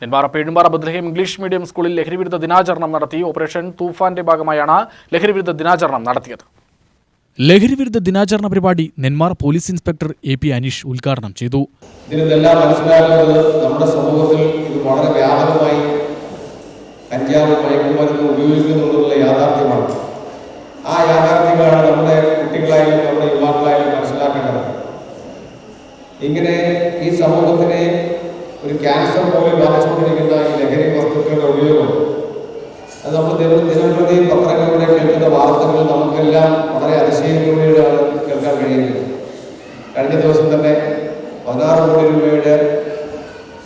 Nenmara പേഴുമ്പാറ Bethlehem English medium സ്കൂളിൽ ലഹരിവിരുദ്ധ ദിനാചരണം നടത്തി. ഓപ്പറേഷൻ തൂഫാന്റെ ഭാഗമായാണ് ലഹരിവിരുദ്ധ ദിനാചരണം നടത്തിയത്. ലഹരിവിരുദ്ധ ദിനാചരണ പരിപാടി Nenmara police inspector AP Aneesh ഉദ്ഘാടനം ചെയ്തു. ഇതിനെല്ലാം മനസ്സിലാക്കുന്നത് നമ്മുടെ സമൂഹത്തിൽ ഇത് വളരെ വ്യാപകമായി കഞ്ചാവ് മയക്കുമരുന്ന് ഉപയോഗിക്കുന്നുള്ള യാഥാർത്ഥ്യമാണ്. ആ യാഥാർത്ഥ്യങ്ങളാണ് നമ്മുടെ കുട്ടികളായാലും നമ്മുടെ യുവാക്കളായാലും മനസ്സിലാക്കേണ്ടത്. ഇങ്ങനെ ഈ സമൂഹത്തിനെ ഒരു ക്യാൻസർ പോലെ ബാധിച്ചുകൊണ്ടിരിക്കുന്ന ഈ ലഹരി വസ്തുക്കളുടെ ഉപയോഗം അത് നമ്മൾ ദിനംപ്രതി പത്രങ്ങളിലൂടെ കേൾക്കുന്ന വാർത്തകൾ നമുക്കെല്ലാം വളരെ അതിശയത്തോടെയാണ് കേൾക്കാൻ കഴിയുന്നത്. കഴിഞ്ഞ ദിവസം തന്നെ 16 കോടി രൂപയുടെ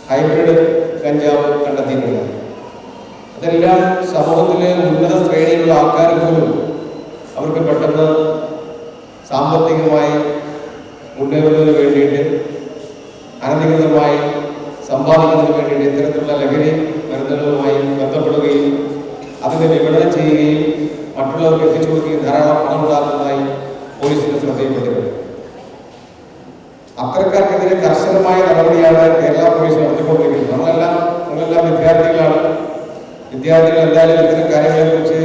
ഹൈബ്രിഡ് കഞ്ചാവ് കണ്ടെത്തിയിട്ടുണ്ട്. അതെല്ലാം സമൂഹത്തിലെ ഉന്നത ശ്രേണിയിലുള്ള ആൾക്കാർ പോലും അവർക്ക് പെട്ടെന്ന് സാമ്പത്തികമായി മുന്നേറുന്നതിന് വേണ്ടിയിട്ട് അനധികൃതമായി സമ്പാദിക്കുന്നതിന് വേണ്ടിയിട്ട് ഇത്തരത്തിലുള്ള ലഹരി മരുന്നുകളുമായി ബന്ധപ്പെടുകയും അതിനെ വിപണനം ചെയ്യുകയും മറ്റുള്ളവർക്ക് എത്തിച്ചു കൊടുക്കുകയും ധാരാളം പണം ഉണ്ടാക്കുന്നതായി പോലീസിന്റെ ശ്രദ്ധയിൽപ്പെട്ടിട്ടുണ്ട്. അത്തരക്കാർക്കെതിരെ കർശനമായ നടപടിയാണ് കേരള പോലീസ് നടത്തിക്കൊണ്ടിരിക്കുന്നത്. നിങ്ങളെല്ലാം വിദ്യാർത്ഥികളാണ്. വിദ്യാർത്ഥികൾ എന്തായാലും ഇത്തരം കാര്യങ്ങളെക്കുറിച്ച്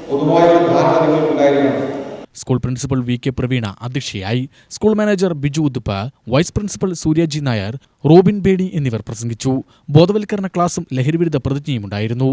പൊതുവായ ഒരു ധാരണ നിങ്ങൾക്കുണ്ടായിരിക്കണം. സ്കൂൾ പ്രിൻസിപ്പൽ VK പ്രവീണ അധ്യക്ഷയായി. സ്കൂൾ മാനേജർ ബിജു ഉദ്ദുപ്പ്, vice principal Suryaji Nair, Robin Bedi എന്നിവർ പ്രസംഗിച്ചു. ബോധവൽക്കരണ ക്ലാസും ലഹരിവിരുദ്ധ പ്രതിജ്ഞയുമുണ്ടായിരുന്നു.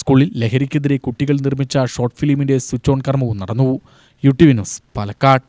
സ്കൂളിൽ ലഹരിക്കെതിരെ കുട്ടികൾ നിർമ്മിച്ച ഷോർട്ട് ഫിലിമിന്റെ സ്വിച്ച് ഓൺ കർമ്മവും നടന്നു. UTV news, Palakkad.